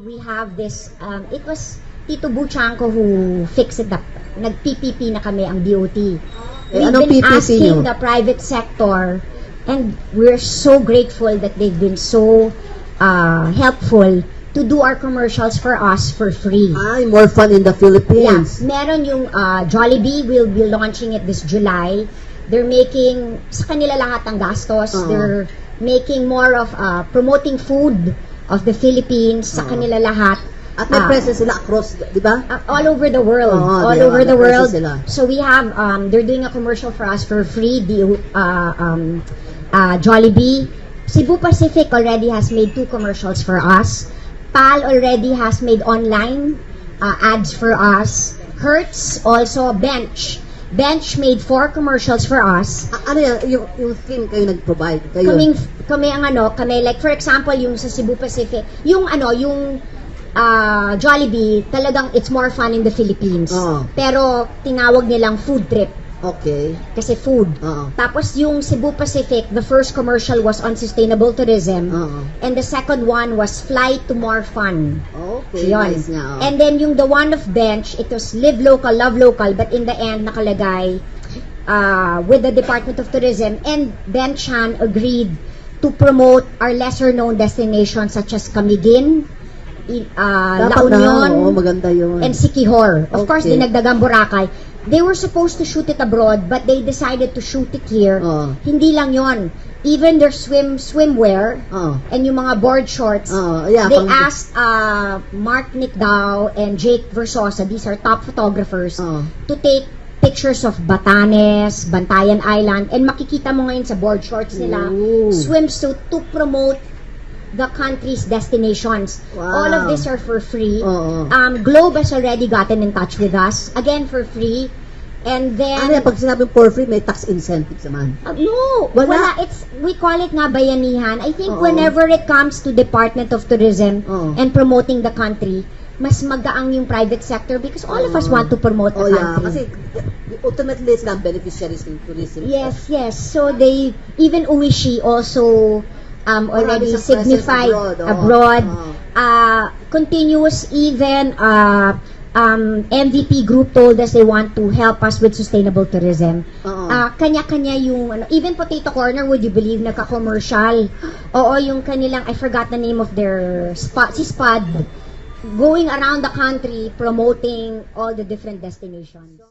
we have this, it was Tito Buchanko who fixed it up. Nag-PPP na kami ang DOT. We've anong been PPP asking nyo? the private sector, and we're so grateful that they've been so helpful to do our commercials for us for free. More fun in the Yeah, Philippines. meron yung Jollibee will be launching it this July. They're making, sa kanila lahat ang gastos. They're making more of promoting food of the Philippines sa kanila lahat. At may presence sila across, di ba? All over the world. Oo, All di ba? over the May world. presence sila. So we have, they're doing a commercial for us for free. Jollibee. Cebu Pacific already has made 2 commercials for us. PAL already has made online ads for us. Hertz also, Bench. Bench made 4 commercials for us. Ano yan? Yung theme kayo nag-provide? Kayo? Kami like for example yung sa Cebu Pacific, yung Jollibee, talagang it's more fun in the Philippines. Pero tinawag nilang food trip. Okay. Kasi food. Tapos yung Cebu Pacific, the first commercial was on sustainable tourism. And the second one was fly to more fun. Okay, Yun. nice nga. And then yung the one of Bench, it was live local, love local, but in the end nakalagay with the Department of Tourism, and Benchan agreed to promote our lesser known destinations such as Camiguin, La Union, maganda yun. and Siquijor. Of course, Okay. dinagdagang Boracay. They were supposed to shoot it abroad, but they decided to shoot it here. Hindi lang yon. Even their swimwear and yung mga board shorts, Yeah, they asked Mark Nicdao and Jake Versosa, these are top photographers, to take pictures of Batanes, Bantayan Island, and makikita mo ngayon sa board shorts nila, swimsuit to promote the country's destinations. All of these are for free. Globe has already gotten in touch with us, again for free. And then Ano yan? Pag sinabing for free, may tax incentives naman. no, wala. We call it nga bayanihan. I think whenever it comes to Department of Tourism and promoting the country, mas magaang yung private sector because all of us want to promote the country. Kasi ultimately sila ang beneficiaries ng tourism. Yes. So they, even Uishi also already Marami siyang presence signified abroad. continuous, even MVP group told us they want to help us with sustainable tourism. Kanya-kanya yung even Potato Corner, would you believe, nagka-commercial. Oo, yung kanilang, I forgot the name of their spot, si Spud, going around the country promoting all the different destinations.